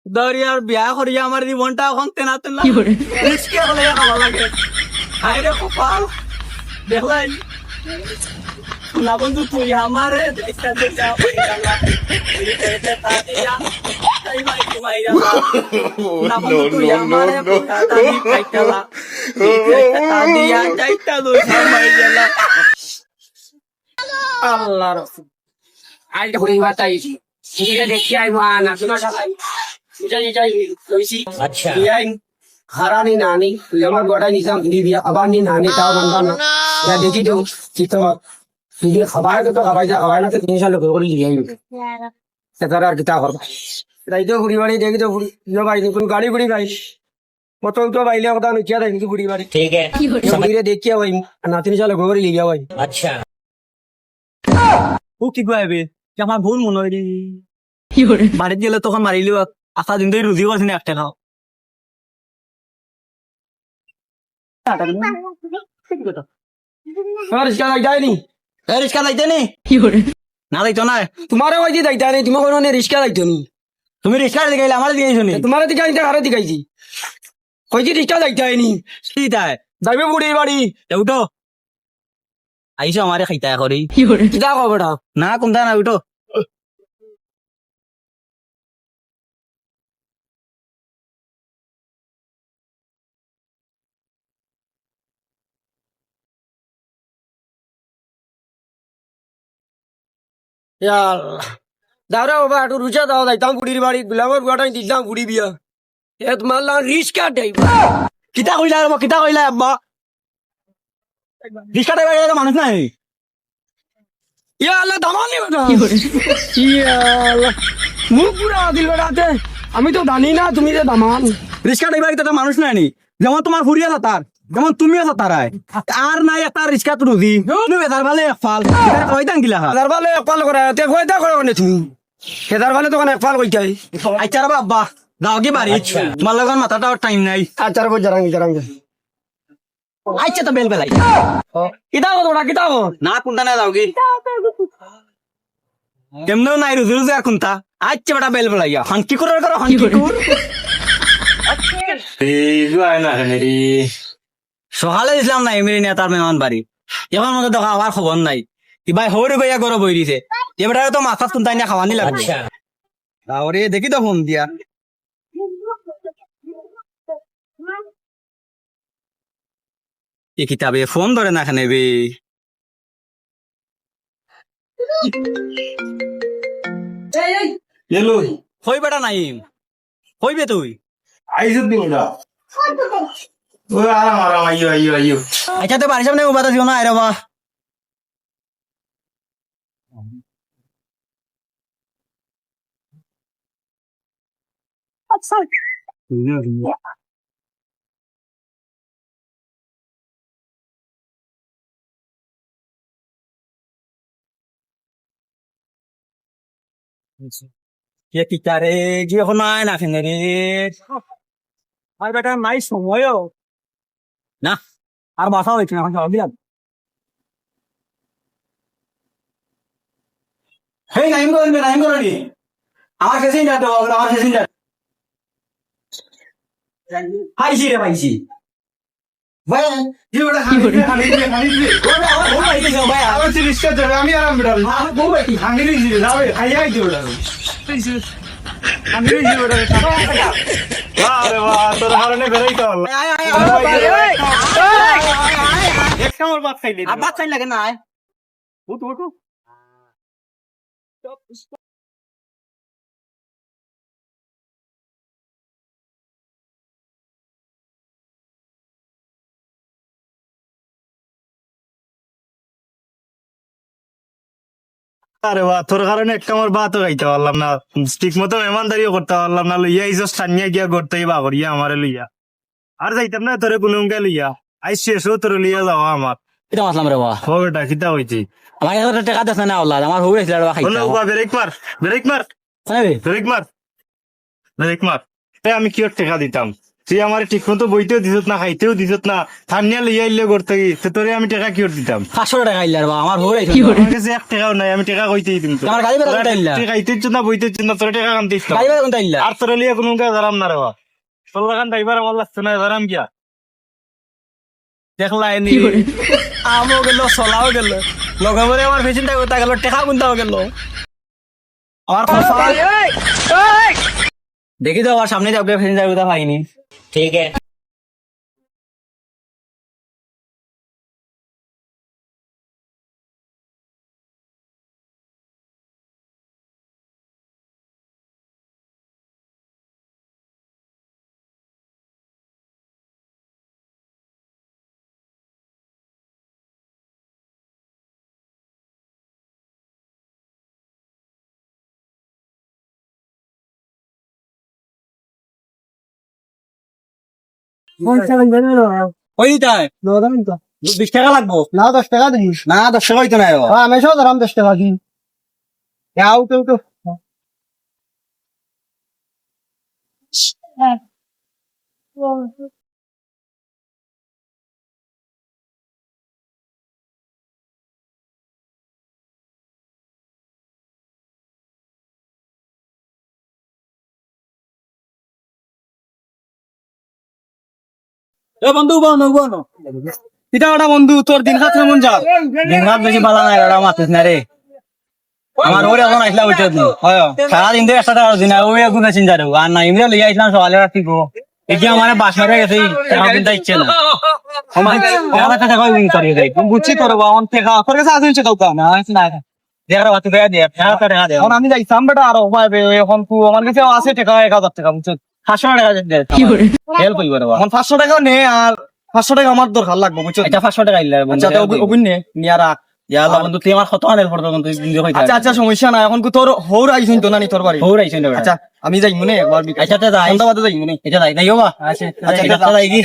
দরিয়ার বিয়া করিয়া আমার জীবনটা এখন তেনা তেনা রিস্কে হলে খাওয়া লাগে হায়রে কপাল দেখলাই না বন্ধু তুই আমারে দেখা দেখা না বন্ধু তুই আমারে তাদি খাইতালা তাদিয়া যাইতা দই মাই গেলা আল্লাহ রাসূল আই ঘুরি বাতাইছি এটা দেখি আই মান আপনার সবাই अच्छा हरानी नानी আমার গোটা নিজাম দিবি আবার নি নানি তাও বন্ধ না যা দেখি তো চিত্ত তুই খাবার তো খাবার যা খাবার না তো 3 সাল করে লিয়ে সেটার আর কিতা করব তাই তো ঘুরি বাড়ি দেখি তো ঘুরি ভাই কোন গাড়ি ঘুরি গাই কত তো বাইলে কথা নিচে দেখ কিন্তু ঘুরি বাড়ি ठीक है ঘুরি দেখি ভাই না 3 সাল করে লিয়ে ভাই अच्छा ও কি কইবে যে আমার ভুল মনে হয় বাড়ি গেলে তখন মারিলিও আশা দিন ধরে রুজি করছি না একটা খাও রিক্সা যাইতানি রিক্সা যাইতানি না যাইতো না তোমারও ওই যে যাইতানি তুমি কোনো রিক্সা যাইতানি তুমি রিক্সা দিকে আমার দিকে শুনি তোমার দিকে আইতে আরে দিকাইছি কই যে রিক্সা যাইতানি কি তাই যাইবে বুড়ি বাড়ি উঠো আইসো আমারে খাইতা করি কিটা খবরটা না কোনটা না উঠো দাওরা বাবা একটু রুচা দাও যাইতাম বুড়ির বাড়ি গুলামর গুয়াটাই দিতাম বুড়ি বিয়া এ তোমার রিস্কা ড্রাইভার কিতা কইলা বাবা কিতা কইলা আব্বা রিস্কা ড্রাইভার মানুষ নাই ইয়া আল্লাহ দামানি বেটা ইয়া আল্লাহ মুখ পুরা দিল বেটাতে আমি তো জানি না তুমি যে দামান রিস্কা ড্রাইভার তো মানুষ নাই নি যেমন তোমার ফুরিয়া তার যেমন তুমি আছো তারাই আর নাই একটা রিস্কা তো রুজি তুমি বেদার ভালে একফাল কইতাম গিলা বেদার ভালে একফাল করে তে কইতা করে কোনে তুমি বেদার ভালে তো কোন একফাল কইতাই আচ্ছা রে বাবা দাও কি বাড়ি তোমার লগন মাথাটা টাইম নাই আচ্ছা রে জারাঙ্গি আচ্ছা তো বেল বেলাই কিতাব তোরা কিতাব না কোনটা না দাও কি কেমন নাই রুজি রুজি আর কোনটা আচ্ছা বেটা বেল বেলাইয়া হান কি করে হান কি কর সকালে দিছিলাম না এমনি নিয়ে তার মেহমান বাড়ি এখন মতো দেখা আমার খবর নাই কিবা হরে গইয়া গরম বই দিছে এবারে তো মাথা তুনতাই না খাওয়ানি লাগবে আরে দেখি তো ফোন দিয়া এ কিতাবে ফোন ধরে না খানে বে হই বেটা নাইম হইবে তুই আইসুদ দিন না ও আরাম আইয়ো আচ্ছা তো বাড়ির সামনে উবাতা দিও না আরে বাহ কে কিতারে যে এখন নাই না ফেনে রে আর বেটা নাই সময়ও না আর বাসা হয়েছে না এখন যাওয়া দিলাম হেই নাইম করবি আমার শেষিন যাতো আমার শেষিন যাত পাইছি রে পাইছি ভাই জিওটা আমি আরাম বিড়াল হাঙ্গি দিছি যাবে খাইয়াই দিওটা হাঙ্গি দিছি ওটা আরে বাহ তোর হারনে বেরাই তো এক কামড় ভাত খাইলি ভাত খাই লাগে না উঠু আরে বাহ তোর কারণে একটা আমার ভাতও খাইতে পারলাম না ঠিক মতো মেহমানদারিও করতে পারলাম না লইয়া ইস স্থানীয় গিয়া করতেই বা করিয়া আমারে লইয়া আর যাইতাম না তোরে কোনো লইয়া আই শেষ তোরে লইয়া যাওয়া আমার এটা মাসলাম রে বাবা ও বেটা কিতা হইছি আমার কাছে টাকা দেছ না আল্লাহ আমার হয়ে গেছিল আর খাইতে ব্রেক মার খাইবে ব্রেক মার এ আমি কি ওর টাকা দিতাম তুই আমার ঠিক মতো বইতেও দিছত না, খাইতেও দিছত না, থানিয়া লইয়া আইলে করতে গিয়ে তোরে আমি টাকা কি করে দিতাম? 500 টাকা আইলা রে বাবা, আমার হয়ে আমার কাছে 1 টাকাও নাই, আমি টাকা কইতেই দিম তো। আমার গাড়ি ভাড়া কোনটা আইলা? তুই খাইতে না বইতে না, তোর টাকা কাম দিস গাড়ি ভাড়া কোনটা আইলা? আর তোর লিয়ে কোনো কাজ আরাম না রে বাবা। তোর লাগান ড্রাইভার আমার লাগছে না, আরাম গিয়া দেখলাই নি আমও গেল, চলাও গেল, লগে বলে আমার পেছনটা কোথা গেল, টেকা কোনটাও গেল। আমার কপাল দেখি তো, আমার সামনে যাও পেছনটা কোথা পাইনি। ঠিক আছে। ওই তাই 20 টাকা লাগবো না 10 টাকা দিস না, 10 টাকা হইতো না। আমি সব ধরাম 10 টাকা কি যাও কেউ তো এ বন্ধু বন্ধু বন্ধু এটা ওটা বন্ধু, তোর দিন হাত মন যা দিন হাত বেশি ভালো নাই, ওটা মাতিস না রে। আমার ওরে এখন আসলা উঠে দিন সারাদিন ধরে 1 টাকা দিন ওই গুনে চিন্তা দেবো আর না, এমনি লিয়ে আসলাম সকালে রাখি গো। এটা আমার বাস মেরে গেছে, টাকা দিনটা ইচ্ছে না আমার কাছে কই উইন করিয়ে দেয়। তুমি বুঝছি করবো আমার টাকা তোর কাছে আছে ইচ্ছে কাউকে না না দেখার বাতি দেয়া দিয়ে টাকা দে। এখন আমি যাইতাম বেটা আরো পাইবে, এখন তুই আমার কাছে আছে টাকা 1000 টাকা, বুঝছো 500 টাকা দে হেল্প হইব রে। এখন 500 টাকা নে, আর 500 টাকা আমার দরকার লাগবে, বুঝছো? এটা 500 টাকা ইল্লা বন্ধু, আচ্ছা ওগুন নে নিয়া রাখ। ইয়ালা বন্ধু তুই আমার কত আনের পড়তো বন্ধু, তুই কই আচ্ছা আচ্ছা সমস্যা না, এখন তোর হৌর আইছিন তো নানি তোর বাড়ি হৌর আইছিন না। আচ্ছা আমি যাই মনে একবার আচ্ছা তে যাই, সন্ধ্যাবাদে যাই মনে এটা যাই না ইবা। আচ্ছা আচ্ছা এটা যাই কি